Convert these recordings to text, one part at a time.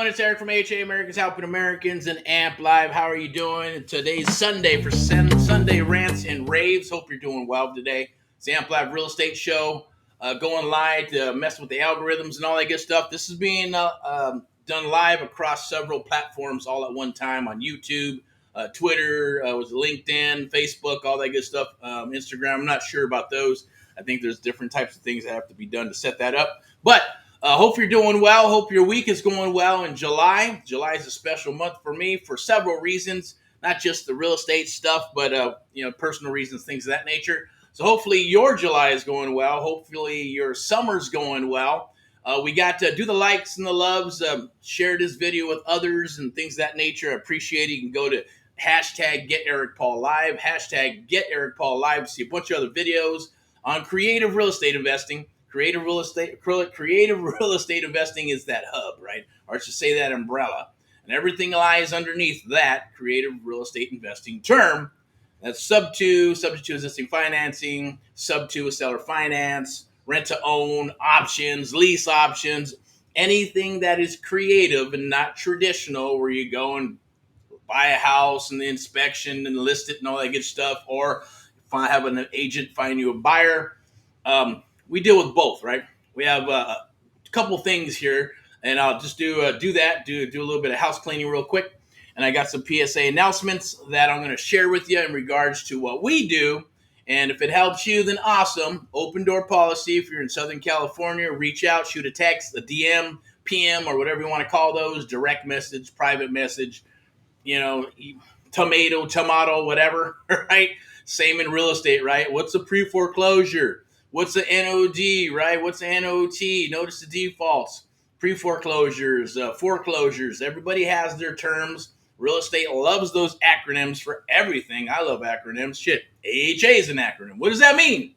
doing? It's Erick from AHA Americans Helping Americans and AMP Live. How are you doing? Today's Sunday for Sunday Rants and Raves. Hope you're doing well today. It's the AMP Live Real Estate Show going live to mess with the algorithms and all that good stuff. This is being done live across several platforms all at one time on YouTube, Twitter, was LinkedIn, Facebook, all that good stuff, Instagram. I'm not sure about those. I think there's different types of things that have to be done to set that up. But hope you're doing well. Hope your week is going well in July. July is a special month for me for several reasons, not just the real estate stuff, but personal reasons, things of that nature. So hopefully your July is going well. Hopefully your summer's going well. We got to do the likes and the loves, share this video with others and things of that nature. I appreciate it. You can go to hashtag Get Erick Paul Live, hashtag Get Erick Paul Live to see a bunch of other videos on creative real estate investing. Creative real estate investing is that hub, right? Or I should say that umbrella. And everything lies underneath that creative real estate investing term. That's Subto, subject to existing financing, Subto is seller finance, rent to own, options, lease options, anything that is creative and not traditional where you go and buy a house and the inspection and list it and all that good stuff, or have an agent find you a buyer. We deal with both, right? We have a couple things here, and I'll just do a little bit of house cleaning real quick. And I got some PSA announcements that I'm going to share with you in regards to what we do. And if it helps you, then awesome. Open door policy. If you're in Southern California, reach out, shoot a text, a DM, PM, or whatever you want to call those, direct message, private message, tomato, whatever, right? Same in real estate, right? What's a pre-foreclosure? What's the NOD, right? What's the NOT? Notice the defaults, pre-foreclosures, foreclosures. Everybody has their terms. Real estate loves those acronyms for everything. I love acronyms. Shit, AHA is an acronym. What does that mean?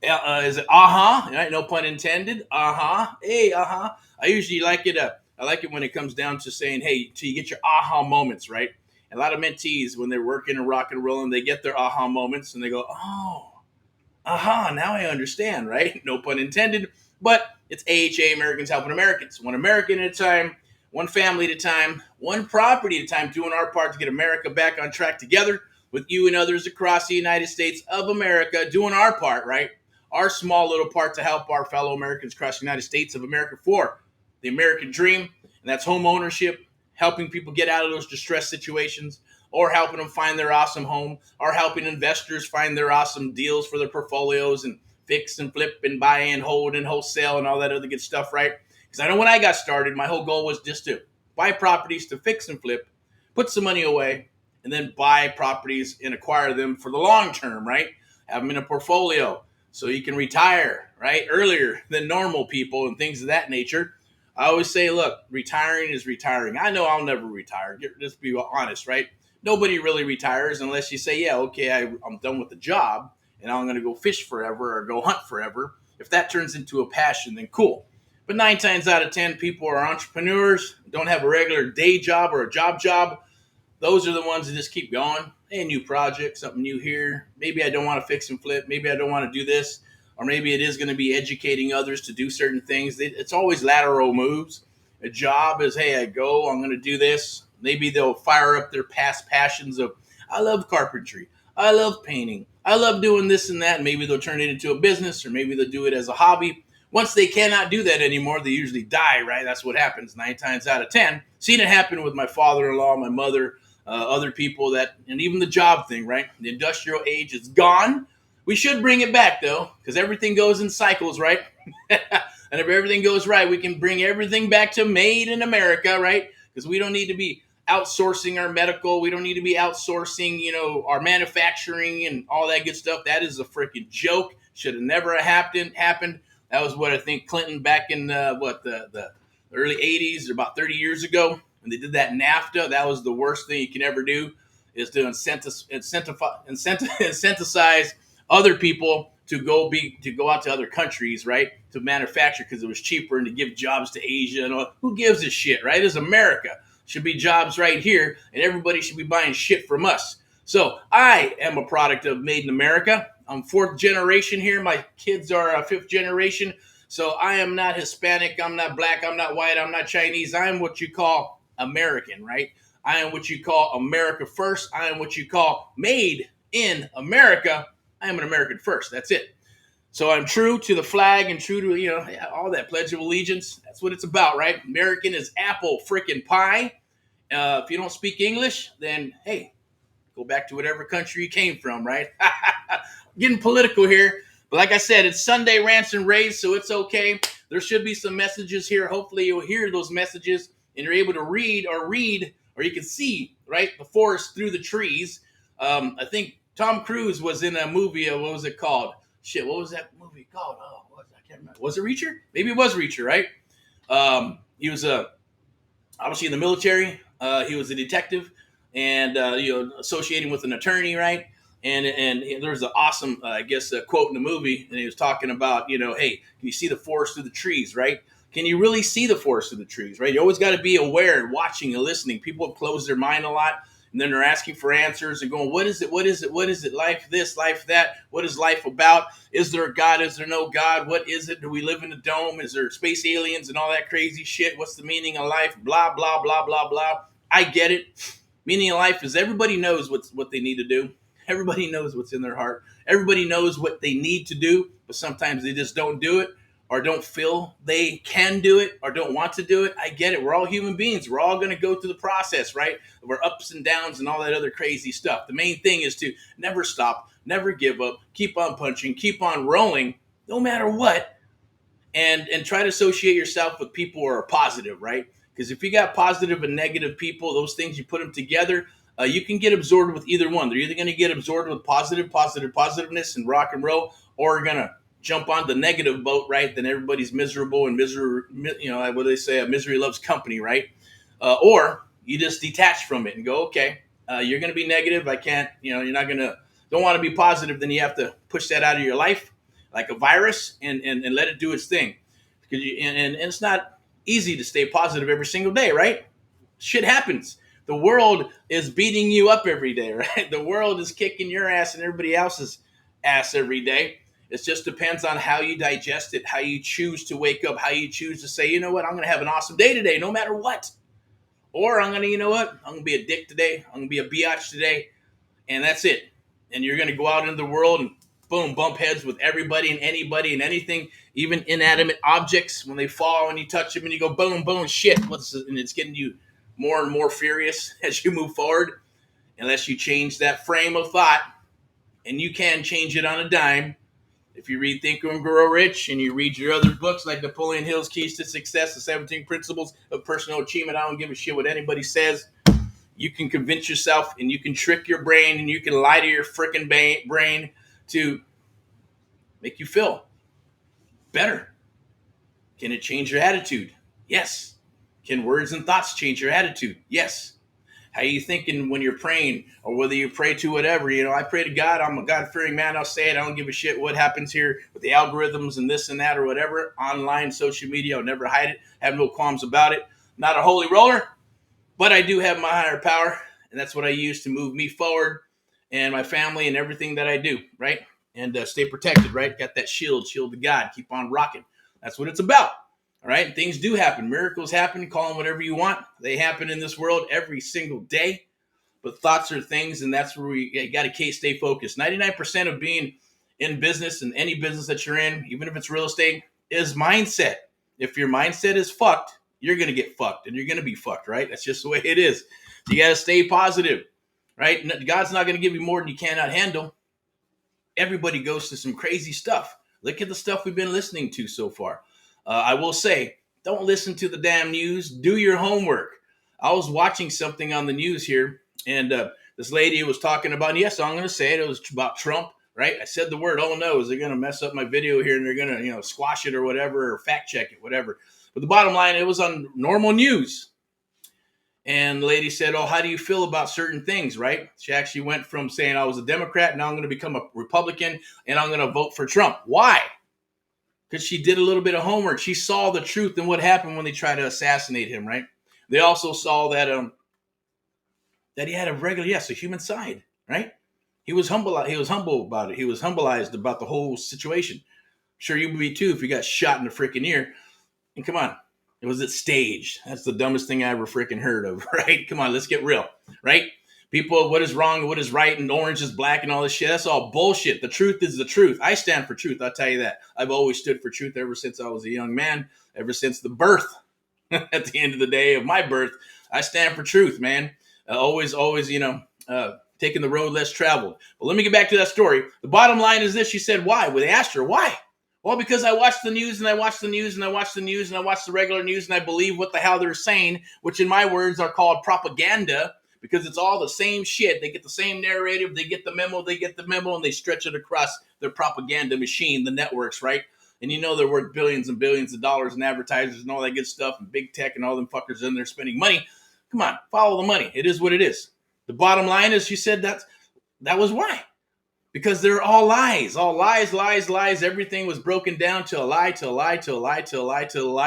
Is it right? No pun intended. Hey, I usually like it. I like it when it comes down to saying, hey, till you get your moments, right? A lot of mentees, when they're working and rock and rolling, they get their moments and they go, now I understand, right? No pun intended. But it's AHA, Americans Helping Americans. One American at a time, one family at a time, one property at a time, doing our part to get America back on track together with you and others across the United States of America, doing our part, right? Our small little part to help our fellow Americans across the United States of America for the American dream. And that's home ownership, helping people get out of those distressed situations, or helping them find their awesome home, or helping investors find their awesome deals for their portfolios and fix and flip and buy and hold and wholesale and all that other good stuff, right? Because I know when I got started, my whole goal was just to buy properties to fix and flip, put some money away, and then buy properties and acquire them for the long term, right? Have them in a portfolio so you can retire, right? Earlier than normal people and things of that nature. I always say, look, retiring is retiring. I know I'll never retire. Let's be honest, right? Nobody really retires unless you say, yeah, okay, I'm done with the job and I'm going to go fish forever or go hunt forever. If that turns into a passion, then cool. But 9 times out of 10, people are entrepreneurs, don't have a regular day job or a job. Those are the ones that just keep going. Hey, new project, something new here. Maybe I don't want to fix and flip. Maybe I don't want to do this. Or maybe it is going to be educating others to do certain things. It's always lateral moves. A job is, hey, I'm going to do this. Maybe they'll fire up their past passions of, I love carpentry. I love painting. I love doing this and that. Maybe they'll turn it into a business, or maybe they'll do it as a hobby. Once they cannot do that anymore, they usually die, right? That's what happens 9 times out of 10. Seen it happen with my father-in-law, my mother, other people and even the job thing, right? The industrial age is gone. We should bring it back, though, because everything goes in cycles, right? And if everything goes right, we can bring everything back to made in America, right? Because we don't need to be outsourcing our medical. We don't need to be outsourcing, our manufacturing and all that good stuff. That is a freaking joke. Should have never happened. That was what I think Clinton back in the early 80s, or about 30 years ago, when they did that NAFTA. That was the worst thing you can ever do, is to incentivize other people to go out to other countries, right, to manufacture because it was cheaper, and to give jobs to Asia and all. Who gives a shit, right? It's America. Should be jobs right here, and everybody should be buying shit from us. So I am a product of Made in America. I'm 4th generation here. My kids are 5th generation. So I am not Hispanic. I'm not black. I'm not white. I'm not Chinese. I am what you call American, right? I am what you call America first. I am what you call made in America. I am an American first. That's it. So I'm true to the flag and true to, all that Pledge of Allegiance. That's what it's about, right? American is apple freaking pie. If you don't speak English, then hey, go back to whatever country you came from, right? Getting political here. But like I said, it's Sunday Rants and Raves, so it's okay. There should be some messages here. Hopefully you'll hear those messages and you're able to read, or you can see, right, the forest through the trees. I think Tom Cruise was in a movie. What was it called? Shit, what was that movie called? Oh, I can't remember. Was it Reacher? Maybe it was Reacher, right? He was obviously in the military. He was a detective, and associating with an attorney, right? And there was an awesome, quote in the movie, and he was talking about, hey, can you see the forest through the trees, right? Can you really see the forest through the trees, right? You always got to be aware, watching and listening. People have closed their mind a lot, and then they're asking for answers and going, what is it? What is it? What is it? Life this, life that. What is life about? Is there a God? Is there no God? What is it? Do we live in a dome? Is there space aliens and all that crazy shit? What's the meaning of life? Blah, blah, blah, blah, blah. I get it. Meaning of life is everybody knows what they need to do. Everybody knows what's in their heart. Everybody knows what they need to do, but sometimes they just don't do it, or don't feel they can do it, or don't want to do it. I get it. We're all human beings. We're all going to go through the process, right? We're ups and downs and all that other crazy stuff. The main thing is to never stop, never give up, keep on punching, keep on rolling, no matter what, and try to associate yourself with people who are positive, right? Because if you got positive and negative people, those things, you put them together, you can get absorbed with either one. They're either going to get absorbed with positiveness and rock and roll, or you're going to jump on the negative boat, right? Then everybody's miserable, and misery, what do they say? Misery loves company, right? Or you just detach from it and go, okay, you're going to be negative. I can't, you're not going to, don't want to be positive. Then you have to push that out of your life like a virus, and let it do its thing. Because and it's not easy to stay positive every single day, right? Shit happens. The world is beating you up every day, right? The world is kicking your ass and everybody else's ass every day. It just depends on how you digest it, how you choose to wake up, how you choose to say, you know what, I'm going to have an awesome day today, no matter what. Or I'm going to, you know what, I'm going to be a dick today. I'm going to be a biatch today. And that's it. And you're going to go out into the world and boom, bump heads with everybody and anybody and anything, even inanimate objects. When they fall and you touch them and you go, boom, boom, shit. And it's getting you more and more furious as you move forward, unless you change that frame of thought. And you can change it on a dime. If you read Think and Grow Rich, and you read your other books like Napoleon Hill's Keys to Success, the 17 Principles of Personal Achievement, I don't give a shit what anybody says. You can convince yourself, and you can trick your brain, and you can lie to your freaking brain to make you feel better. Can it change your attitude? Yes. Can words and thoughts change your attitude? Yes. How you thinking when you're praying, or whether you pray to whatever? I pray to God. I'm a God-fearing man. I'll say it. I don't give a shit what happens here with the algorithms and this and that or whatever. Online, social media, I'll never hide it. Have no qualms about it. Not a holy roller, but I do have my higher power, and that's what I use to move me forward and my family and everything that I do, right? And stay protected, right? Got that shield of God. Keep on rocking. That's what it's about. All right. Things do happen. Miracles happen. Call them whatever you want. They happen in this world every single day. But thoughts are things, and that's where we got to stay focused. 99% of being in business, and any business that you're in, even if it's real estate, is mindset. If your mindset is fucked, you're going to get fucked, and you're going to be fucked, right? That's just the way it is. You got to stay positive, right? God's not going to give you more than you cannot handle. Everybody goes through some crazy stuff. Look at the stuff we've been listening to so far. I will say, don't listen to the damn news. Do your homework. I was watching something on the news here, and this lady was talking about, and yes, I'm going to say it, it was about Trump, right? I said the word, oh no, they're going to mess up my video here, and they're going to, squash it or whatever, or fact check it, whatever. But the bottom line, it was on normal news. And the lady said, oh, how do you feel about certain things, right? She actually went from saying I was a Democrat, now I'm going to become a Republican, and I'm going to vote for Trump. Why? Because she did a little bit of homework. She saw the truth in what happened when they tried to assassinate him, right? They also saw that he had a human side, right? He was humble about it. He was humbleized about the whole situation. Sure, you would be too if you got shot in the freaking ear. And come on, was it staged? That's the dumbest thing I ever freaking heard of, right? Come on, let's get real, right? People, what is wrong, what is right, and orange is black and all this shit. That's all bullshit. The truth is the truth. I stand for truth. I'll tell you that. I've always stood for truth ever since I was a young man, ever since the birth. At the end of the day of my birth, I stand for truth, man. Always, taking the road less traveled. But let me get back to that story. The bottom line is this. She said, why? Well, they asked her, why? Well, because I watch the news and I watch the news and I watch the news and I watch the regular news and I believe what the hell they're saying, which in my words are called propaganda, because it's all the same shit. They get the same narrative. They get the memo, and they stretch it across their propaganda machine, the networks, right? And you know they're worth billions and billions of dollars in advertisers and all that good stuff and big tech and all them fuckers in there spending money. Come on, follow the money. It is what it is. The bottom line is, she said that was why. Because they're all lies, lies. Everything was broken down to a lie,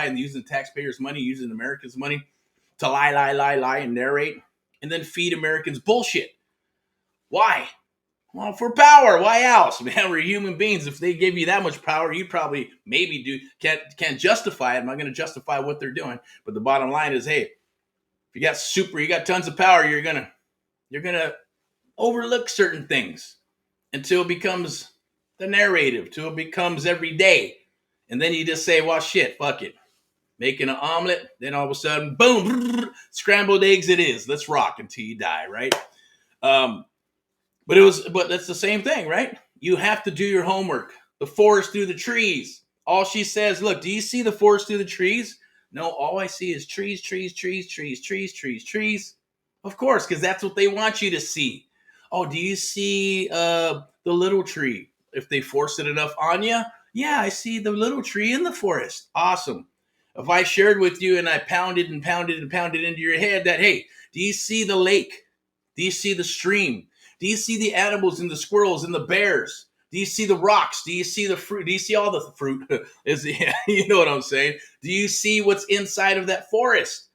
and using taxpayers' money, using Americans' money to lie, and narrate, and then feed Americans bullshit. Why? Well, for power. Why else? Man, we're human beings. If they gave you that much power, you probably can't justify it. I'm not going to justify what they're doing. But the bottom line is, hey, if you got tons of power, you're gonna overlook certain things until it becomes the narrative, till it becomes every day. And then you just say, well, shit, fuck it. Making an omelet, then all of a sudden, boom, scrambled eggs it is. Let's rock until you die, right? But that's the same thing, right? You have to do your homework. The forest through the trees. All she says, look, do you see the forest through the trees? No, all I see is trees. Of course, because that's what they want you to see. Oh, do you see the little tree? If they force it enough on you, yeah, I see the little tree in the forest. Awesome. If I shared with you and I pounded into your head that, hey, do you see the lake? Do you see the stream? Do you see the animals and the squirrels and the bears? Do you see the rocks? Do you see the fruit? Do you see all the fruit? You know what I'm saying? Do you see what's inside of that forest?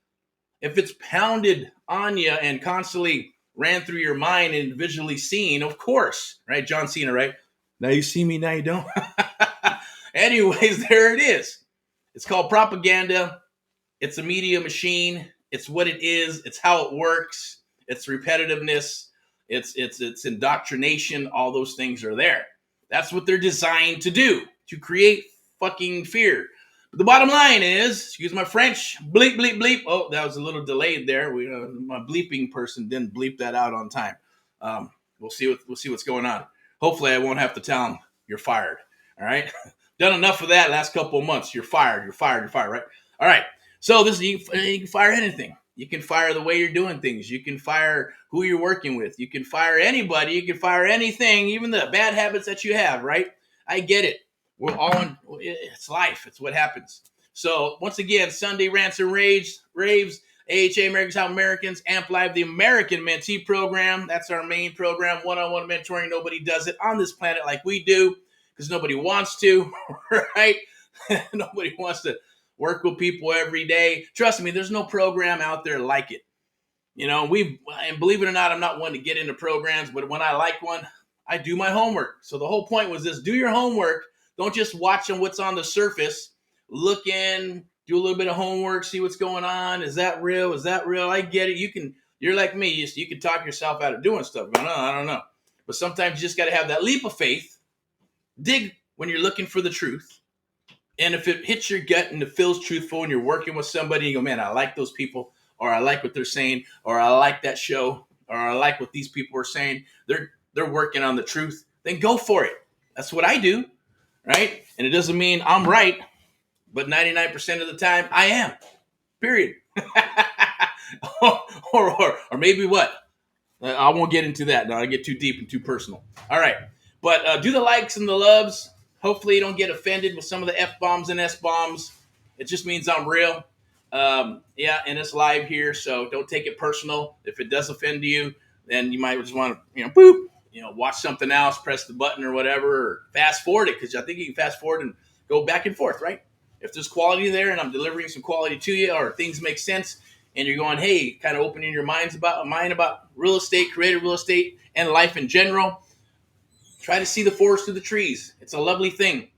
If it's pounded on you and constantly ran through your mind and visually seen, of course, right? John Cena, right? Now you see me, now you don't. Anyways, there it is. It's called propaganda. It's a media machine. It's what it is. It's how it works. It's repetitiveness. It's indoctrination. All those things are there. That's what they're designed to do, to create fucking fear. But the bottom line is, excuse my French, bleep, bleep, bleep. Oh, that was a little delayed there. My bleeping person didn't bleep that out on time. We'll see what's going on. Hopefully, I won't have to tell them you're fired. All right, done enough of that last couple of months. You're fired. Right? All right. So you can fire anything. You can fire the way you're doing things. You can fire who you're working with. You can fire anybody. You can fire anything, even the bad habits that you have. Right? I get it. We're all in. It's life. It's what happens. So once again, Sunday Rants and Raves, AHA Americans Help Americans, Amp Live, the American Mentee Program. That's our main program, one-on-one mentoring. Nobody does it on this planet like we do because nobody wants to, right? Nobody wants to work with people every day. Trust me, there's no program out there like it. And believe it or not, I'm not one to get into programs, but when I like one, I do my homework. So the whole point was this: do your homework. Don't just watch on what's on the surface. Look in, do a little bit of homework, see what's going on. Is that real? I get it. You're like me. You can talk yourself out of doing stuff. Going, I don't know. But sometimes you just got to have that leap of faith. Dig when you're looking for the truth. And if it hits your gut and it feels truthful and you're working with somebody, you go, man, I like those people, or I like what they're saying, or I like that show, or I like what these people are saying. They're working on the truth. Then go for it. That's what I do. Right? And it doesn't mean I'm right, but 99% of the time I am. Period. or maybe what? I won't get into that. Now I get too deep and too personal. All right. But do the likes and the loves. Hopefully you don't get offended with some of the F-bombs and S-bombs. It just means I'm real. And it's live here, so don't take it personal. If it does offend you, then you might just want to, boop. Watch something else, press the button or whatever, or fast forward it, because I think you can fast forward and go back and forth, right? If there's quality there and I'm delivering some quality to you, or things make sense and you're going, hey, kind of opening your mind about real estate, creative real estate, and life in general, try to see the forest through the trees. It's a lovely thing.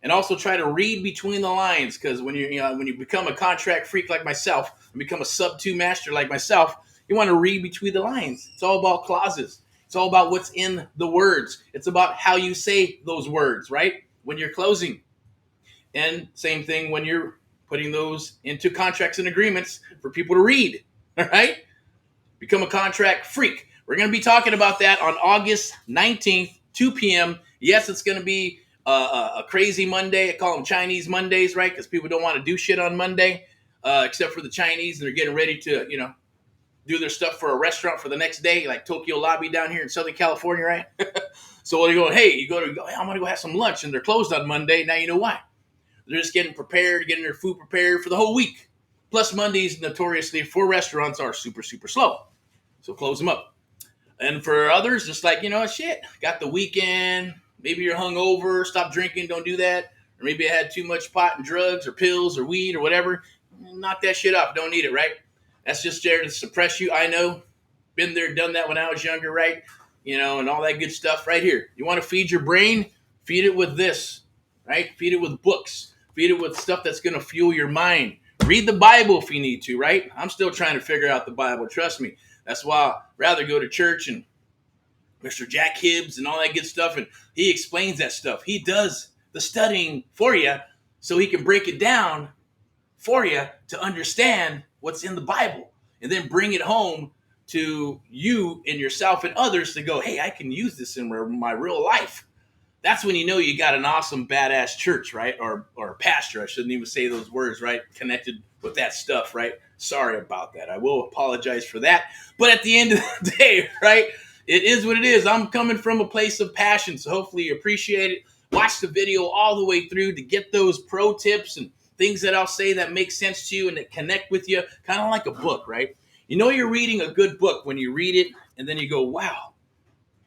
And also try to read between the lines, because when you become a contract freak like myself and become a Subto master like myself, you want to read between the lines. It's all about clauses. It's all about what's in the words. It's about how you say those words, right? When you're closing. And same thing when you're putting those into contracts and agreements for people to read. All right? Become a contract freak. We're going to be talking about that on August 19th, 2 p.m. Yes, it's going to be a crazy Monday. I call them Chinese Mondays, right? Because people don't want to do shit on Monday, except for the Chinese. They're getting ready to, do their stuff for a restaurant for the next day, like Tokyo Lobby down here in Southern California, right? So when you go, hey, hey, I'm going to go have some lunch, and they're closed on Monday. Now you know why. They're just getting prepared, getting their food prepared for the whole week. Plus, Mondays, notoriously, for restaurants, are super, super slow. So close them up. And for others, just like, shit, got the weekend. Maybe you're hungover, stop drinking, don't do that. Or maybe I had too much pot and drugs or pills or weed or whatever. Knock that shit off. Don't need it, right? That's just there to suppress you. I know. Been there, done that when I was younger, right? And all that good stuff right here. You want to feed your brain? Feed it with this, right? Feed it with books. Feed it with stuff that's going to fuel your mind. Read the Bible if you need to, right? I'm still trying to figure out the Bible. Trust me. That's why I'd rather go to church and Mr. Jack Hibbs and all that good stuff. And he explains that stuff. He does the studying for you so he can break it down for you to understand what's in the Bible and then bring it home to you and yourself and others to go, hey, I can use this in my real life. That's when you know you got an awesome, badass church, right? Or pastor. I shouldn't even say those words, right? Connected with that stuff, right? Sorry about that. I will apologize for that. But at the end of the day, right? It is what it is. I'm coming from a place of passion, so hopefully you appreciate it. Watch the video all the way through to get those pro tips and things that I'll say that make sense to you and that connect with you, kind of like a book, right? You know you're reading a good book when you read it and then you go, wow,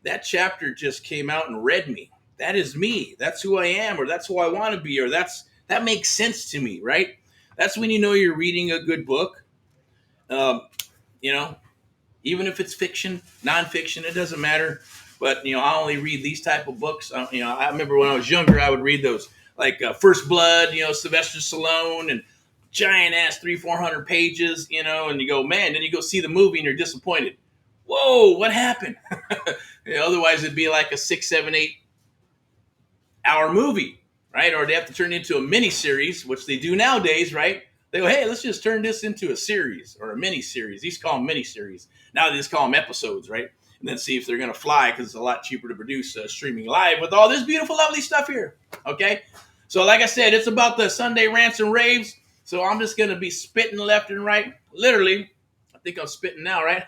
that chapter just came out and read me. That is me. That's who I am, or that's who I want to be, or that makes sense to me, right? That's when you know you're reading a good book. Even if it's fiction, nonfiction, it doesn't matter. But I only read these type of books. I remember when I was younger, I would read those like First Blood, Sylvester Stallone, and giant ass 300-400 pages, and you go, man. Then you go see the movie and you're disappointed. Whoa, what happened? Otherwise, it'd be like a 6, 7, 8-hour movie, right? Or they have to turn it into a mini series, which they do nowadays, right? They go, hey, let's just turn this into a series or a mini series. These call them mini series. Now they just call them episodes, right? And then see if they're going to fly, because it's a lot cheaper to produce streaming live with all this beautiful, lovely stuff here. Okay? So like I said, it's about the Sunday Rants and Raves. So I'm just going to be spitting left and right. Literally, I think I'm spitting now, right?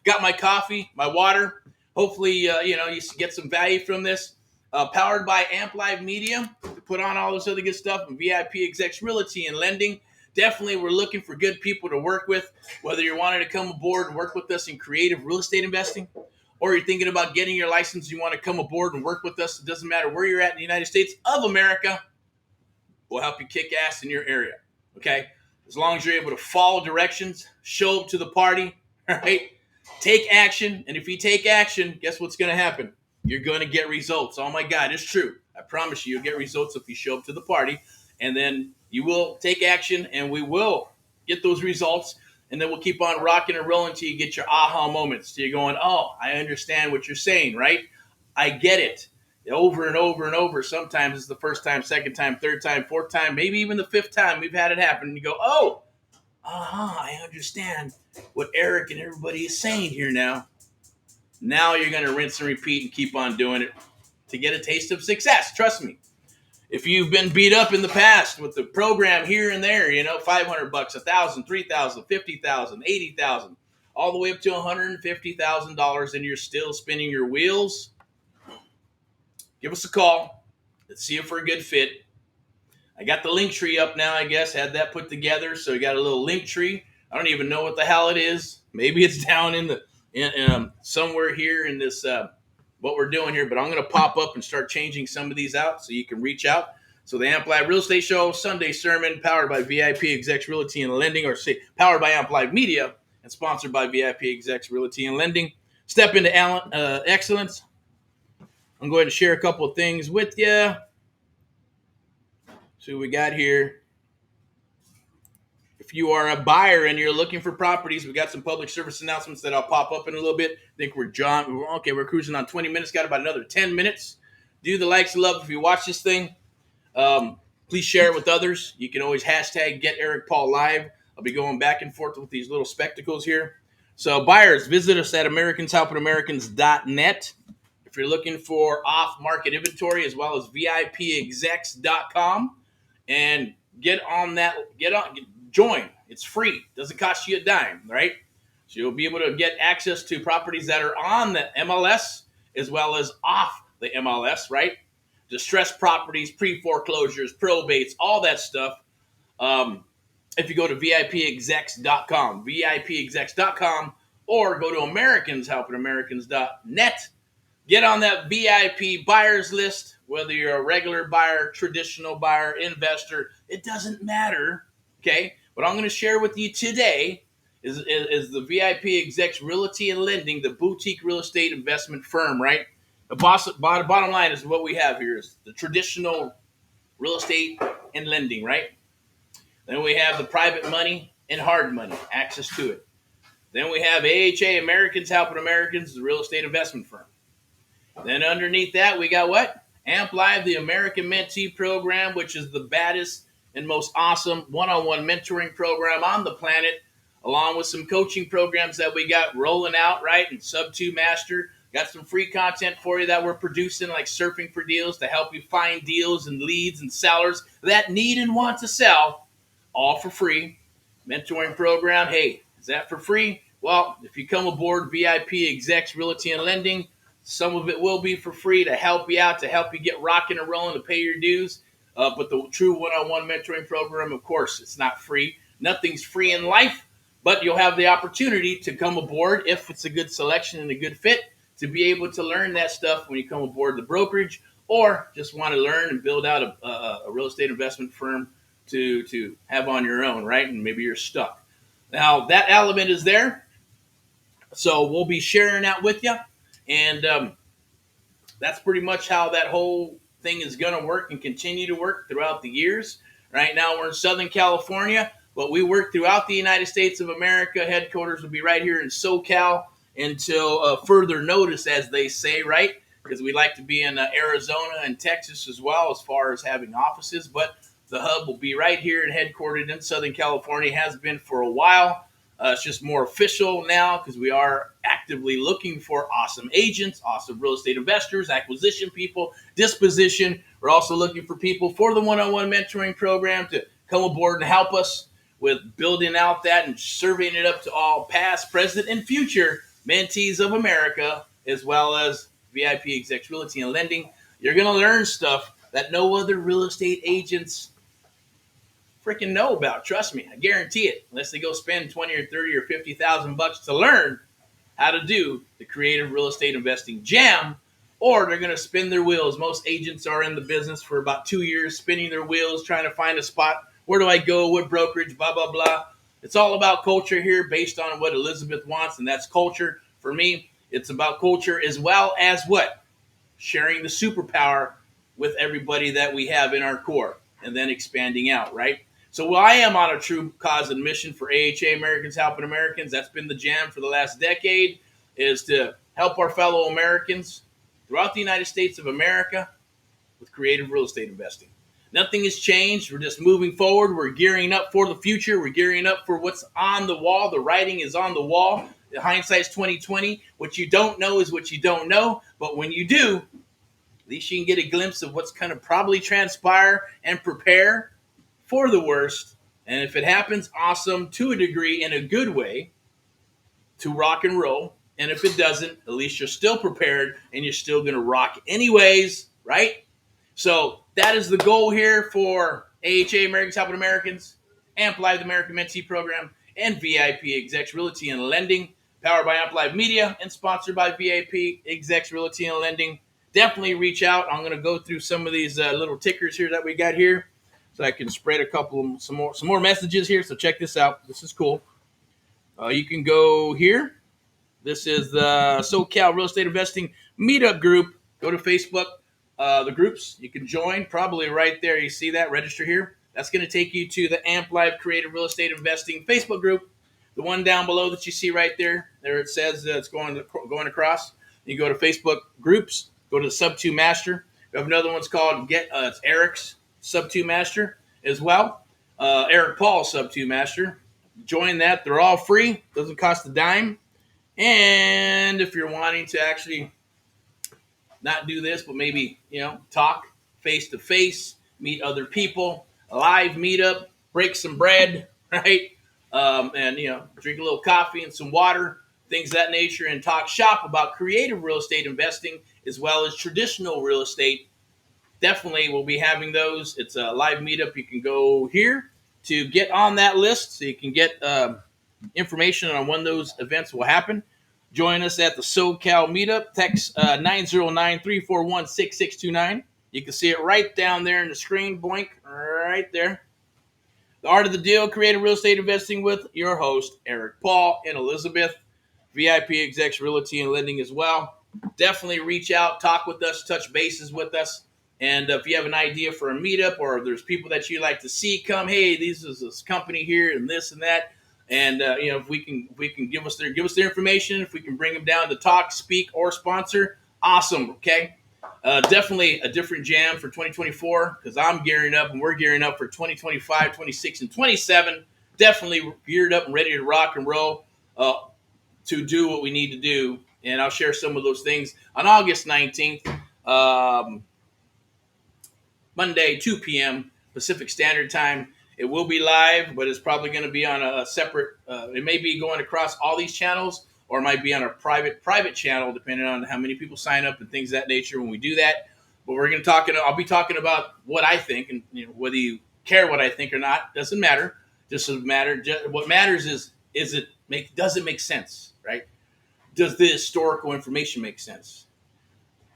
Got my coffee, my water. Hopefully, you get some value from this. Powered by Amp Live Media to put on all this other good stuff, and VIP Execs Realty and Lending. Definitely, we're looking for good people to work with, whether you're wanting to come aboard and work with us in creative real estate investing, or you're thinking about getting your license, you want to come aboard and work with us. It doesn't matter where you're at in the United States of America. We'll help you kick ass in your area, okay? As long as you're able to follow directions, show up to the party, right? Take action, and if you take action, guess what's going to happen? You're going to get results. Oh, my God, it's true. I promise you, you'll get results if you show up to the party, and then you will take action, and we will get those results, and then we'll keep on rocking and rolling until you get your aha moments. So you're going, oh, I understand what you're saying, right? I get it. Over and over and over. Sometimes it's the first time, second time, third time, fourth time, maybe even the fifth time we've had it happen. And you go, oh, I understand what Erick and everybody is saying here now. Now you're going to rinse and repeat and keep on doing it to get a taste of success. Trust me. If you've been beat up in the past with the program here and there, $500, $1,000, $3,000, $50,000, $80,000, all the way up to $150,000, and you're still spinning your wheels, give us a call. Let's see if we're a good fit. I got the link tree up now, I guess. Had that put together, so we got a little link tree. I don't even know what the hell it is. Maybe it's down in somewhere here in this what we're doing here, but I'm going to pop up and start changing some of these out so you can reach out. So the Amp Live Real Estate Show, Sunday Sermon, powered by VIP Execs Realty and Lending, or say powered by Amp Live Media and sponsored by VIP Execs Realty and Lending. Step into excellence. I'm going to share a couple of things with you. So we got here. If you are a buyer and you're looking for properties, we got some public service announcements that I'll pop up in a little bit. I think we're cruising on 20 minutes. Got about another 10 minutes. Do the likes and love if you watch this thing. Please share it with others. You can always hashtag Get Erick Paul Live. I'll be going back and forth with these little spectacles here. So buyers, visit us at AmericansHelpingAmericans.net. If you're looking for off-market inventory, as well as VIPexecs.com, and get on that. Join. It's free. Doesn't cost you a dime, right? So you'll be able to get access to properties that are on the MLS as well as off the MLS, right? Distressed properties, pre-foreclosures, probates, all that stuff. If you go to VIPexecs.com, or go to AmericansHelpingAmericans.net, get on that VIP buyers list, whether you're a regular buyer, traditional buyer, investor, it doesn't matter, okay? What I'm going to share with you today is the VIP Execs Realty and Lending, the boutique real estate investment firm, right? The bottom line is what we have here is the traditional real estate and lending, right? Then we have the private money and hard money, access to it. Then we have AHA, Americans Helping Americans, the real estate investment firm. Then underneath that, we got what? Amp Live, the American Mentee Program, which is the baddest and most awesome one-on-one mentoring program on the planet, along with some coaching programs that we got rolling out, right? And Subto Master. Got some free content for you that we're producing, like Surfing for Deals, to help you find deals and leads and sellers that need and want to sell, all for free. Mentoring program, hey, is that for free? Well, if you come aboard VIP Execs Realty and Lending, some of it will be for free to help you out, to help you get rocking and rolling, to pay your dues. But the true one-on-one mentoring program, of course, it's not free. Nothing's free in life, but you'll have the opportunity to come aboard if it's a good selection and a good fit, to be able to learn that stuff when you come aboard the brokerage, or just want to learn and build out a real estate investment firm to have on your own, right? And maybe you're stuck. Now, that element is there. So we'll be sharing that with you. And that's pretty much how that whole thing is going to work and continue to work throughout the years. Right now, we're in Southern California, but we work throughout the United States of America. Headquarters will be right here in SoCal until further notice, as they say, right? Because we like to be in Arizona and Texas as well, as far as having offices. But the hub will be right here and headquartered in Southern California. It has been for a while. It's just more official now because we are actively looking for awesome agents, awesome real estate investors, acquisition people, disposition. We're also looking for people for the one-on-one mentoring program to come aboard and help us with building out that and serving it up to all past, present, and future mentees of America, as well as VIP Execs Realty and Lending. You're going to learn stuff that no other real estate agents freaking know about. Trust me, I guarantee it. Unless they go spend 20 or 30 or 50,000 bucks to learn how to do the creative real estate investing jam, or they're going to spin their wheels. Most agents are in the business for about 2 years, spinning their wheels, trying to find a spot. Where do I go? What brokerage? Blah, blah, blah. It's all about culture here, based on what Elizabeth wants, and that's culture. For me, it's about culture as well as what? Sharing the superpower with everybody that we have in our core, and then expanding out, right? So I am on a true cause and mission for AHA, Americans Helping Americans. That's been the jam for the last decade, is to help our fellow Americans throughout the United States of America with creative real estate investing. Nothing has changed. We're just moving forward. We're gearing up for the future. We're gearing up for what's on the wall. The writing is on the wall. The hindsight's 2020. What you don't know is what you don't know. But when you do, at least you can get a glimpse of what's going to probably transpire and prepare for the worst. And if it happens, awesome, to a degree, in a good way, to rock and roll. And if it doesn't, at least you're still prepared and you're still going to rock anyways, right? So that is the goal here for AHA, Americans Helping Americans, Amp Live, the American Mentee Program, and VIP Execs Realty and Lending, powered by Amp Live Media and sponsored by VIP Execs Realty and Lending. Definitely reach out. I'm going to go through some of these little tickers here that we got here, so I can spread some more messages here. So check this out. This is cool. You can go here. This is the SoCal Real Estate Investing Meetup Group. Go to Facebook. the groups. You can join probably right there. You see that register here. That's going to take you to the Amp Live Creative Real Estate Investing Facebook group. The one down below that you see right there. There it says it's going across. You go to Facebook groups. Go to the Subto Master. We have another one's called it's Erick's Subto Master as well. Erick Paul Subto Master. Join that. They're all free. Doesn't cost a dime. And if you're wanting to actually not do this, but maybe, talk face to face, meet other people, a live meetup, break some bread, right? And, drink a little coffee and some water, things of that nature, and talk shop about creative real estate investing as well as traditional real estate. Definitely we'll be having those. It's a live meetup. You can go here to get on that list so you can get information on when those events will happen. Join us at the SoCal meetup. Text 909-341-6629. You can see it right down there in the screen. Blink right there. The Art of the Deal, Creative Real Estate Investing with your host, Erick Paul and Elizabeth. VIP Execs Realty and Lending as well. Definitely reach out, talk with us, touch bases with us. And if you have an idea for a meetup or if there's people that you like to see come, hey, this is this company here and this and that. And if we can give us their information, if we can bring them down to talk, speak, or sponsor, awesome. Okay, definitely a different jam for 2024 because I'm gearing up and we're gearing up for 2025, 26, and 27. Definitely geared up and ready to rock and roll to do what we need to do. And I'll share some of those things on August 19th, Monday, 2 p.m. Pacific Standard Time. It will be live, but it's probably going to be on a separate. It may be going across all these channels, or it might be on a private channel, depending on how many people sign up and things of that nature. When we do that, but we're going to talk. I'll be talking about what I think, and whether you care what I think or not doesn't matter. Just doesn't matter. What matters is does it make sense, right? Does the historical information make sense?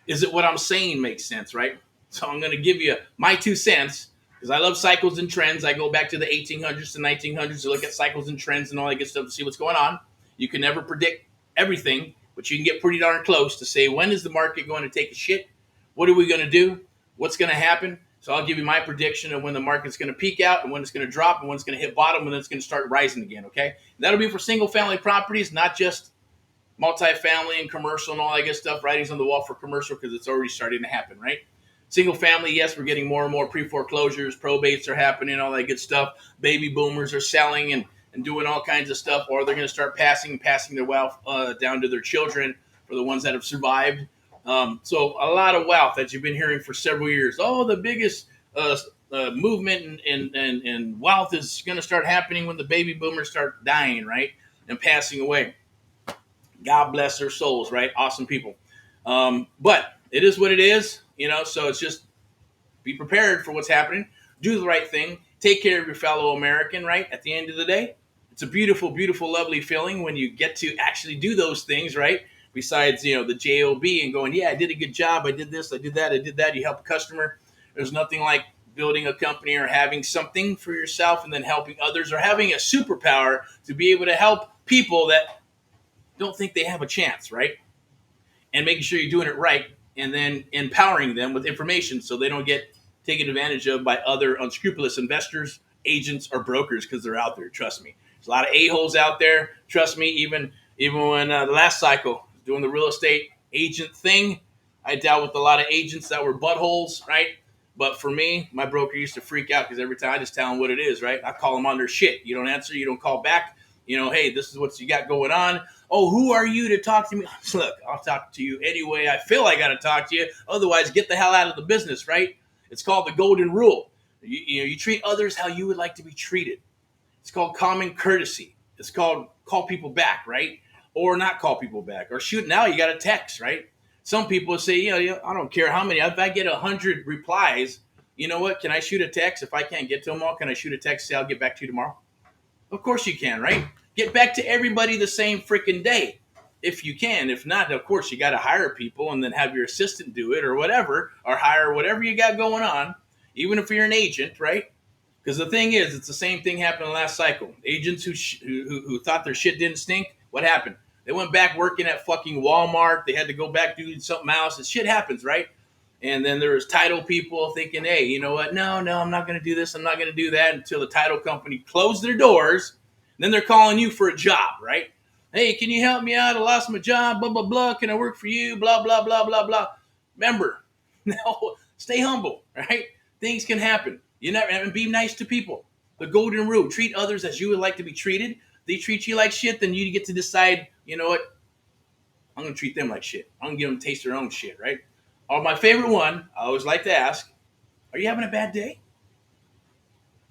Is it what I'm saying makes sense, right? So I'm going to give you my 2 cents. Because I love cycles and trends. I go back to the 1800s to 1900s to look at cycles and trends and all that good stuff to see what's going on. You can never predict everything, but you can get pretty darn close to say, when is the market going to take a shit? What are we going to do? What's going to happen? So I'll give you my prediction of when the market's going to peak out and when it's going to drop and when it's going to hit bottom and then it's going to start rising again, okay? And that'll be for single-family properties, not just multifamily and commercial and all that good stuff. Writings on the wall for commercial because it's already starting to happen, right? Single family, yes, we're getting more and more pre-foreclosures, probates are happening, all that good stuff. Baby boomers are selling and doing all kinds of stuff, or they're going to start passing their wealth down to their children for the ones that have survived. So a lot of wealth that you've been hearing for several years. Oh, the biggest movement and wealth is going to start happening when the baby boomers start dying, right, and passing away. God bless their souls, right? Awesome people. But it is what it is. So it's just be prepared for what's happening. Do the right thing. Take care of your fellow American, right? At the end of the day, it's a beautiful, beautiful, lovely feeling when you get to actually do those things, right? Besides, the JOB and going, yeah, I did a good job. I did this, I did that, I did that. You help a customer. There's nothing like building a company or having something for yourself and then helping others or having a superpower to be able to help people that don't think they have a chance, right? And making sure you're doing it right. And then empowering them with information so they don't get taken advantage of by other unscrupulous investors, agents, or brokers because they're out there. Trust me. There's a lot of a-holes out there. Trust me, even when the last cycle, doing the real estate agent thing, I dealt with a lot of agents that were buttholes, right? But for me, my broker used to freak out because every time I just tell them what it is, right? I call them on their shit. You don't answer, you don't call back. Hey, this is what you got going on. Oh, who are you to talk to me? Look, I'll talk to you anyway. I feel I got to talk to you. Otherwise, get the hell out of the business, right? It's called the golden rule. You treat others how you would like to be treated. It's called common courtesy. It's called call people back, right? Or not call people back. Or shoot, now you got a text, right? Some people say, I don't care how many. If I get 100 replies, you know what? Can I shoot a text? If I can't get to them all, can I shoot a text, say I'll get back to you tomorrow? Of course you can, right? Get back to everybody the same freaking day if you can. If not, of course, you got to hire people and then have your assistant do it or whatever, or hire whatever you got going on, even if you're an agent, right? Because the thing is, it's the same thing happened in the last cycle. Agents who thought their shit didn't stink, what happened? They went back working at fucking Walmart. They had to go back doing something else. And shit happens, right? And then there was title people thinking, hey, you know what? No, I'm not going to do this. I'm not going to do that until the title company closed their doors. Then they're calling you for a job, right? Hey, can you help me out? I lost my job, blah, blah, blah. Can I work for you? Blah, blah, blah, blah, blah. Remember, no, stay humble, right? Things can happen. You never and be nice to people. The golden rule: treat others as you would like to be treated. They treat you like shit, then you get to decide. You know what? I'm gonna treat them like shit. I'm gonna give them a taste of their own shit, right? Or my favorite one, I always like to ask: are you having a bad day?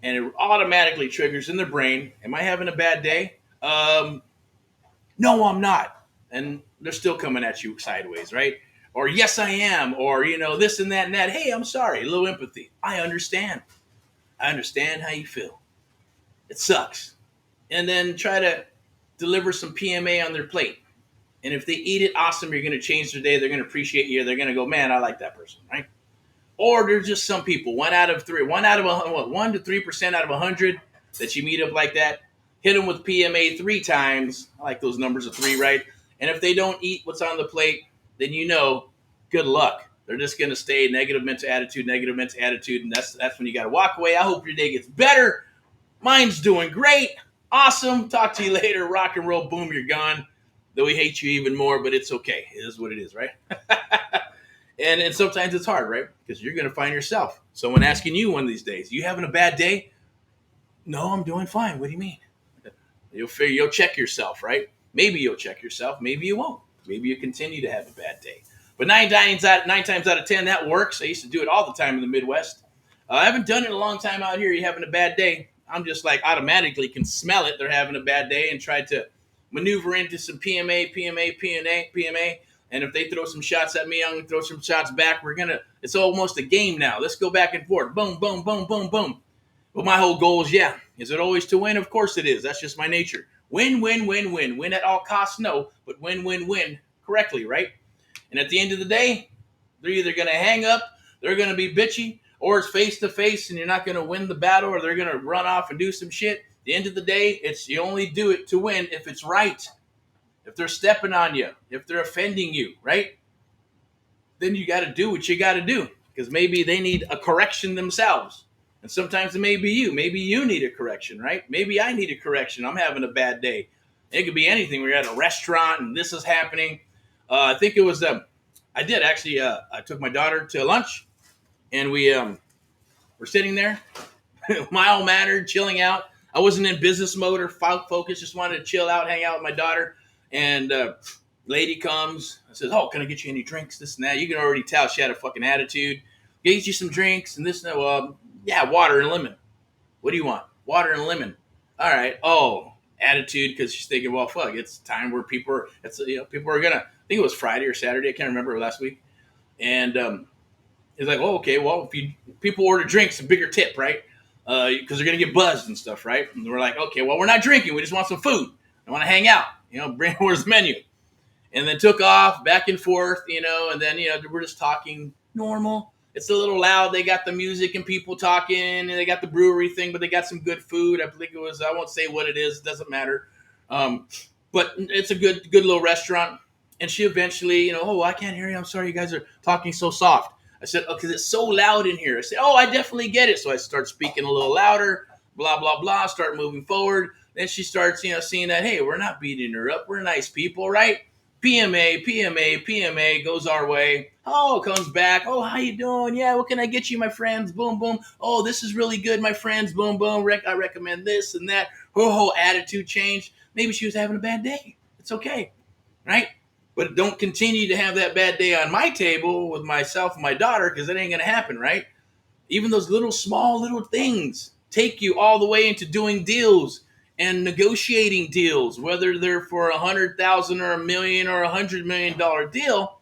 And it automatically triggers in their brain: am I having a bad day? No, I'm not. And they're still coming at you sideways, right? Or yes, I am. Or this and that and that. Hey, I'm sorry. A little empathy. I understand. I understand how you feel. It sucks. And then try to deliver some PMA on their plate. And if they eat it, awesome. You're going to change their day. They're going to appreciate you. They're going to go, man, I like that person, right? Or there's just some people, 1 to 3% out of 100 that you meet up like that. Hit them with PMA 3 times. I like those numbers of 3, right? And if they don't eat what's on the plate, then good luck. They're just going to stay negative mental attitude, and that's when you got to walk away. I hope your day gets better. Mine's doing great. Awesome. Talk to you later. Rock and roll. Boom, you're gone. Though we hate you even more, but it's okay. It is what it is, right? And sometimes it's hard, right? Because you're going to find yourself. Someone asking you one of these days, you having a bad day? No, I'm doing fine. What do you mean? You'll check yourself, right? Maybe you'll check yourself. Maybe you won't. Maybe you continue to have a bad day. But 9 times out of 10, that works. I used to do it all the time in the Midwest. I haven't done it in a long time out here. You're having a bad day. I'm just like automatically can smell it. They're having a bad day and try to maneuver into some PMA. And if they throw some shots at me, I'm going to throw some shots back. It's almost a game now. Let's go back and forth. Boom, boom, boom, boom, boom. But my whole goal is, is it always to win? Of course it is. That's just my nature. Win, win, win, win. Win at all costs? No, but win, win, win correctly, right? And at the end of the day, they're either going to hang up, they're going to be bitchy, or it's face to face and you're not going to win the battle, or they're going to run off and do some shit. At the end of the day, you only do it to win if it's right. If they're stepping on you, if they're offending you, right? Then you got to do what you got to do, because maybe they need a correction themselves. And sometimes it may be you. Maybe you need a correction, right? Maybe I need a correction. I'm having a bad day. It could be anything. We're at a restaurant and this is happening. I think it was, I did actually, I took my daughter to lunch and we were sitting there, mild-mannered, chilling out. I wasn't in business mode or focus, just wanted to chill out, hang out with my daughter. And lady comes and says, oh, can I get you any drinks, this and that? You can already tell she had a fucking attitude. Get you some drinks and this and that. Yeah, water and lemon. What do you want? Water and lemon. All right. Oh, attitude, because she's thinking, well, fuck, it's time where people are gonna. I think it was Friday or Saturday. I can't remember, last week. And it's like, oh, okay. Well, if people order drinks, a bigger tip, right? Because they're gonna get buzzed and stuff, right? And we're like, okay, well, we're not drinking. We just want some food. I want to hang out. Where's the menu? And then took off back and forth. And then we're just talking normal. It's a little loud. They got the music and people talking, and they got the brewery thing, but they got some good food. I think it was, I won't say what it is. It doesn't matter. But it's a good little restaurant. And she eventually, oh, I can't hear you. I'm sorry. You guys are talking so soft. I said, oh, because it's so loud in here. I said, oh, I definitely get it. So I start speaking a little louder, blah, blah, blah, start moving forward. Then she starts, seeing that, hey, we're not beating her up. We're nice people, right? PMA goes our way. Oh, comes back. Oh, how you doing? Yeah, what can I get you, my friends? Boom, boom. Oh, this is really good, my friends. Boom, boom. I recommend this and that. Her whole attitude changed. Maybe she was having a bad day. It's okay, right? But don't continue to have that bad day on my table with myself and my daughter, because that ain't going to happen, right? Even those small little things take you all the way into doing deals and negotiating deals, whether they're for $100,000 or $1 million or $100 million deal.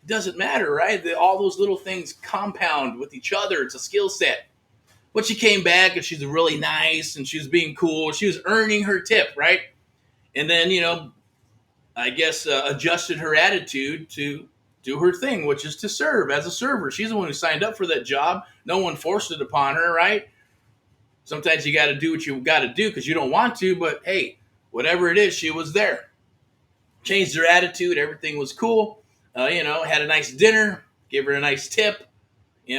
It doesn't matter, right? All those little things compound with each other. It's a skill set. But she came back and she's really nice and she was being cool. She was earning her tip, right? And then, I guess adjusted her attitude to do her thing, which is to serve as a server. She's the one who signed up for that job. No one forced it upon her, right? Sometimes you got to do what you got to do because you don't want to, but hey, whatever it is, she was there. Changed her attitude. Everything was cool. Had a nice dinner. gave her a nice tip.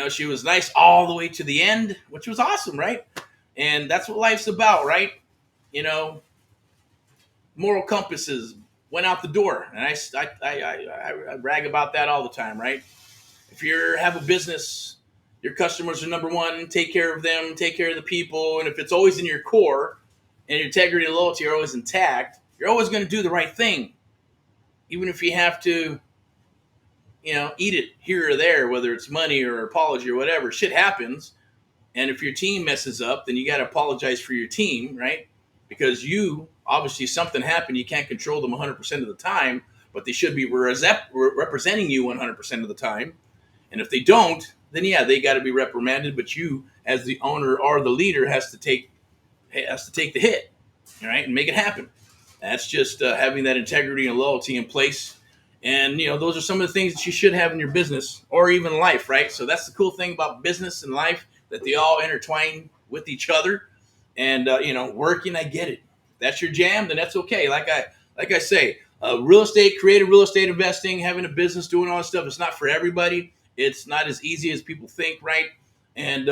She was nice all the way to the end, which was awesome, right? And that's what life's about, right? You know, moral compasses went out the door, and I brag about that all the time, right? If you have a business, your customers are number one. Take care of them, take care of the people, and if it's always in your core and your integrity and loyalty are always intact, you're always going to do the right thing, even if you have to, eat it here or there, whether it's money or apology or whatever. Shit happens. And if your team messes up, then you got to apologize for your team, right? Because you, obviously, something happened. You can't control them 100% of the time, but they should be representing you 100% of the time. And if they don't, then yeah, they got to be reprimanded. But you, as the owner or the leader, has to take the hit, right, and make it happen. That's just having that integrity and loyalty in place. And, those are some of the things that you should have in your business or even life, right? So that's the cool thing about business and life, that they all intertwine with each other. And, working, I get it. If that's your jam, then that's okay. Like I say, real estate, creative real estate investing, having a business, doing all that stuff, it's not for everybody. It's not as easy as people think, right? And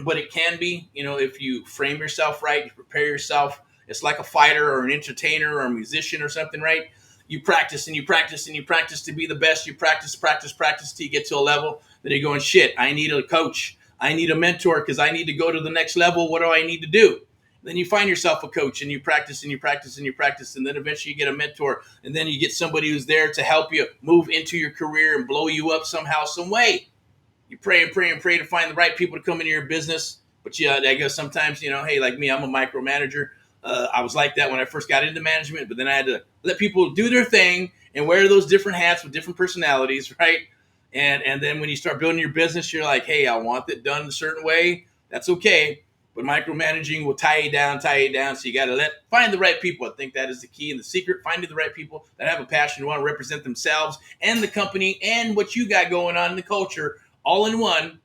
but it can be, if you frame yourself right, you prepare yourself. It's like a fighter or an entertainer or a musician or something, right? You practice and you practice and you practice to be the best. You practice till you get to a level. Then you're going, shit, I need a coach. I need a mentor because I need to go to the next level. What do I need to do? Then you find yourself a coach and you practice and you practice and you practice. And then eventually you get a mentor. And then you get somebody who's there to help you move into your career and blow you up somehow, some way. You pray and pray and pray to find the right people to come into your business. But yeah, I guess sometimes, hey, like me, I'm a micromanager. I was like that when I first got into management, but then I had to let people do their thing and wear those different hats with different personalities, right? And then when you start building your business, you're like, hey, I want it done a certain way. That's okay. But micromanaging will tie you down. So you got to find the right people. I think that is the key and the secret, finding the right people that have a passion, who want to represent themselves and the company and what you got going on in the culture all in one,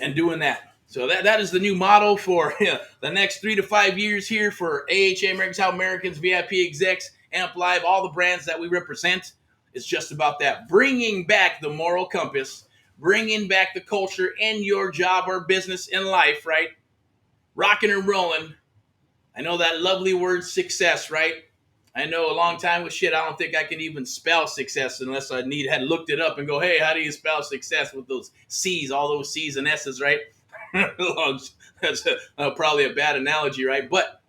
and doing that. So that is the new model for the next 3 to 5 years here for AHA, Americans Help Americans, VIP Execs, Amp Live, all the brands that we represent. It's just about that. Bringing back the moral compass, bringing back the culture in your job or business in life, right? Rocking and rolling. I know that lovely word success, right? I know a long time with shit, I don't think I can even spell success unless I had looked it up and go, hey, how do you spell success with those C's, all those C's and S's, right? That's probably a bad analogy, right? But,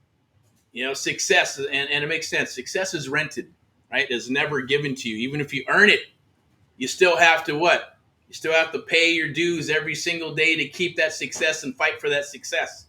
success, and it makes sense. Success is rented, right? It's never given to you. Even if you earn it, you still have to what? You still have to pay your dues every single day to keep that success and fight for that success.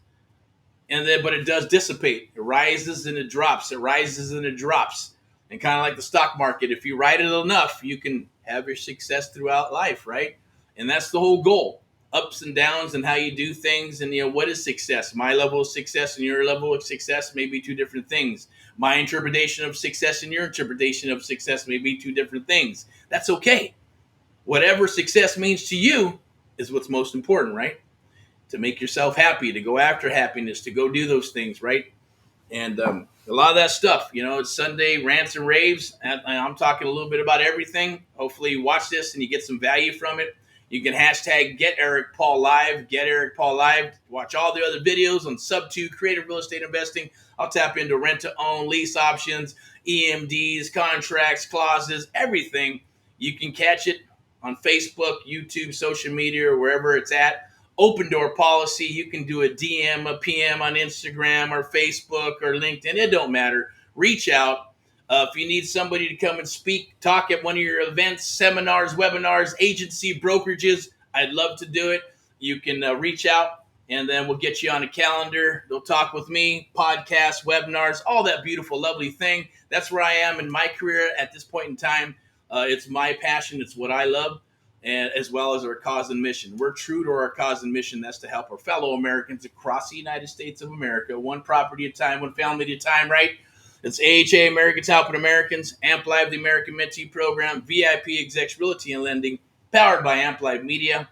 But it does dissipate. It rises and it drops. It rises and it drops. And kind of like the stock market, if you ride it enough, you can have your success throughout life, right? And that's the whole goal. Ups and downs and how you do things. And, what is success? My level of success and your level of success may be two different things. My interpretation of success and your interpretation of success may be two different things. That's okay. Whatever success means to you is what's most important, right? To make yourself happy, to go after happiness, to go do those things, right? And a lot of that stuff, it's Sunday Rants and Raves. And I'm talking a little bit about everything. Hopefully you watch this and you get some value from it. You can hashtag Get Erick Paul Live, Get Erick Paul Live. Watch all the other videos on Subto, creative real estate investing. I'll tap into rent to own, lease options, EMDs, contracts, clauses, everything. You can catch it on Facebook, YouTube, social media, or wherever it's at. Open door policy. You can do a DM, a PM on Instagram or Facebook or LinkedIn. It don't matter. Reach out. If you need somebody to come and speak, talk at one of your events, seminars, webinars, agency, brokerages, I'd love to do it. You can reach out and then we'll get you on a calendar. They'll talk with me, podcasts, webinars, all that beautiful, lovely thing. That's where I am in my career at this point in time. It's my passion. It's what I love. And as well as our cause and mission. We're true to our cause and mission. That's to help our fellow Americans across the United States of America, one property at a time, one family at a time, right? It's AHA, Americans Helping Americans, Amp Live, the American Mentee Program, VIP Execs Realty and Lending, powered by Amp Live Media,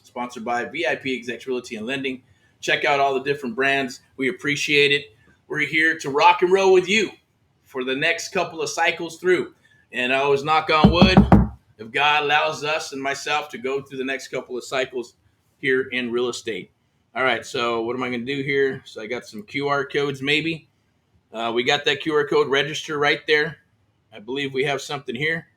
sponsored by VIP Execs Realty and Lending. Check out all the different brands. We appreciate it. We're here to rock and roll with you for the next couple of cycles through. And I always knock on wood. if God allows us and myself to go through the next couple of cycles here in real estate. All right, so what am I going to do here? So I got some QR codes maybe. We got that QR code register right there. I believe we have something here.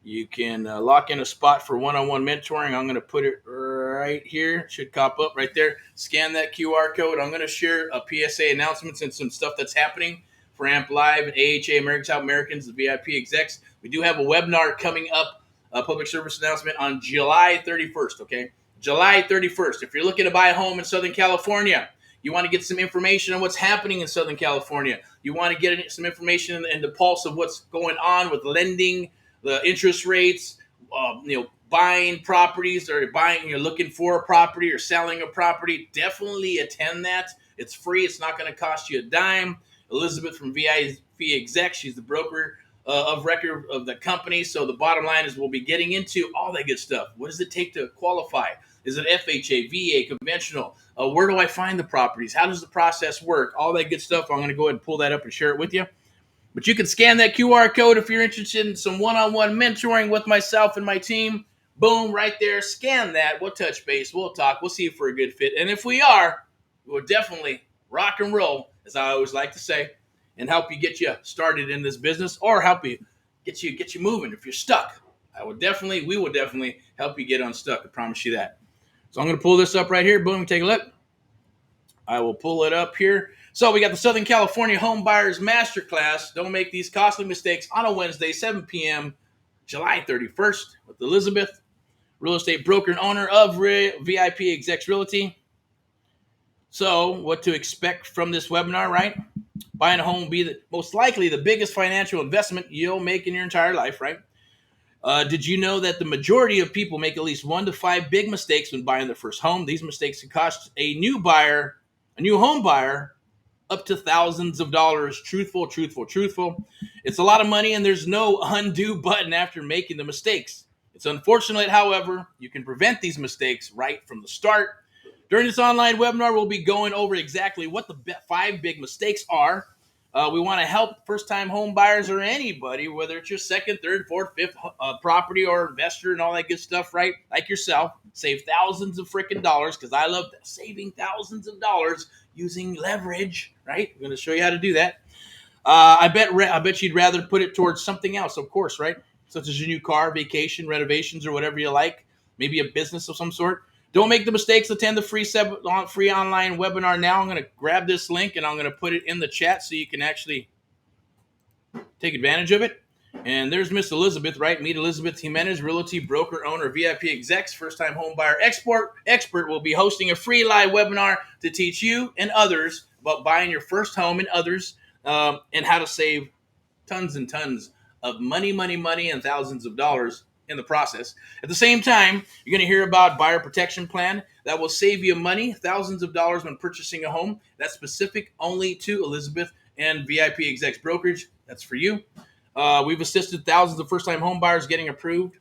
You can lock in a spot for one-on-one mentoring. I'm going to put it right here. It should pop up right there. Scan that QR code. I'm going to share a PSA announcements and some stuff that's happening for AMP Live and AHA, Americans Help Americans, the VIP execs. We do have a webinar coming up, a public service announcement on July 31st, okay? July 31st. If you're looking to buy a home in Southern California, you want to get some information on what's happening in Southern California. You want to get some information in the pulse of what's going on with lending, the interest rates, buying properties, or you're looking for a property or selling a property. Definitely attend that. It's free. It's not going to cost you a dime. Elizabeth from VIP Exec, she's the broker of record of the company. So the bottom line is we'll be getting into all that good stuff. What does it take to qualify? Is it FHA, VA, conventional? Where do I find the properties? How does the process work? All that good stuff. I'm going to go ahead and pull that up and share it with you. But you can scan that QR code if you're interested in some one-on-one mentoring with myself and my team. Boom, right there. Scan that. We'll touch base. We'll talk. We'll see if we're a good fit. And if we are, we'll definitely rock and roll, as I always like to say, and help you get you started in this business, or help you get you moving if you're stuck. We will definitely help you get unstuck. I promise you that. So I'm going to pull this up right here. Boom, take a look. I will pull it up here. So we got the Southern California Home Buyers Masterclass. Don't make these costly mistakes on a Wednesday, 7 p.m., July 31st, with Elizabeth, real estate broker and owner of VIP Execs Realty. So what to expect from this webinar, right? Buying a home will be most likely the biggest financial investment you'll make in your entire life, right? Did you know that the majority of people make at least 1 to 5 big mistakes when buying their first home? These mistakes can cost a new home buyer, up to thousands of dollars. Truthful. It's a lot of money, and there's no undo button after making the mistakes. It's unfortunate, however, you can prevent these mistakes right from the start. During this online webinar, we'll be going over exactly what the 5 big mistakes are. We want to help first-time home buyers or anybody, whether it's your second, third, fourth, fifth property or investor and all that good stuff, right? Like yourself, save thousands of freaking dollars, because I love saving thousands of dollars using leverage, right? I'm going to show you how to do that. I bet you'd rather put it towards something else, of course, right? Such as your new car, vacation, renovations, or whatever you like. Maybe a business of some sort. Don't make the mistakes. Attend the free online webinar now. I'm going to grab this link and I'm going to put it in the chat so you can actually take advantage of it. And there's Miss Elizabeth, right? Meet Elizabeth Jimenez, realty broker, owner, VIP Execs, first-time home buyer expert will be hosting a free live webinar to teach you and others about buying your first home and others, and how to save tons and tons of money, and thousands of dollars in the process. At the same time, you're going to hear about buyer protection plan that will save you money, thousands of dollars when purchasing a home. That's specific only to Elizabeth and VIP Execs Brokerage. That's for you. We've assisted thousands of first-time home buyers getting approved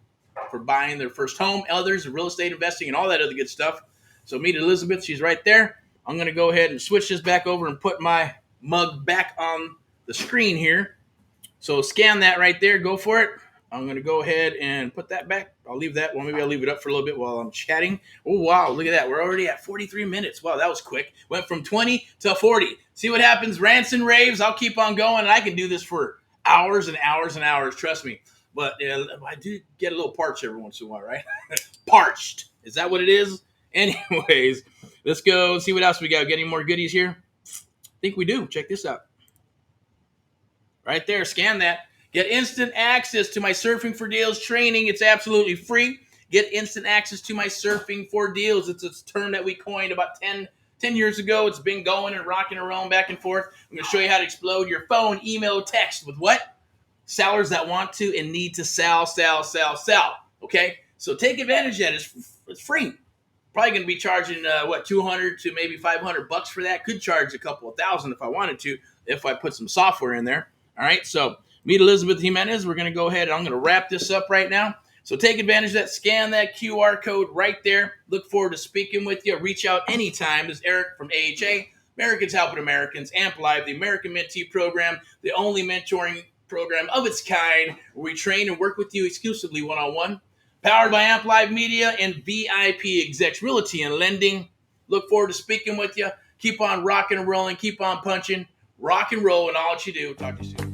for buying their first home, others, real estate investing, and all that other good stuff. So meet Elizabeth. She's right there. I'm going to go ahead and switch this back over and put my mug back on the screen here. So scan that right there. Go for it. I'm going to go ahead and put that back. I'll leave that. Well, maybe I'll leave it up for a little bit while I'm chatting. Oh, wow. Look at that. We're already at 43 minutes. Wow, that was quick. Went from 20 to 40. See what happens? Rants and raves. I'll keep on going, and I can do this for hours and hours and hours. Trust me. But I do get a little parched every once in a while, right? Parched. Is that what it is? Anyways, let's go see what else we got. Get any more goodies here? I think we do. Check this out. Right there. Scan that. Get instant access to my Surfing for Deals training. It's absolutely free. Get instant access to my Surfing for Deals. It's a term that we coined about 10 years ago. It's been going and rocking around back and forth. I'm going to show you how to explode your phone, email, text with what? Sellers that want to and need to sell. Okay? So take advantage of that. It's free. Probably going to be charging, $200 to maybe $500 for that. Could charge a couple of thousand if I wanted to, if I put some software in there. All right? So meet Elizabeth Jimenez. We're going to go ahead. I'm going to wrap this up right now. So take advantage of that. Scan that QR code right there. Look forward to speaking with you. Reach out anytime. This is Erick from AHA, Americans Helping Americans, AMP Live, the American Mentee Program, the only mentoring program of its kind where we train and work with you exclusively one-on-one. Powered by Amp Live Media and VIP Execs Realty and Lending. Look forward to speaking with you. Keep on rocking and rolling. Keep on punching. Rock and roll and all that you do. Talk to you soon.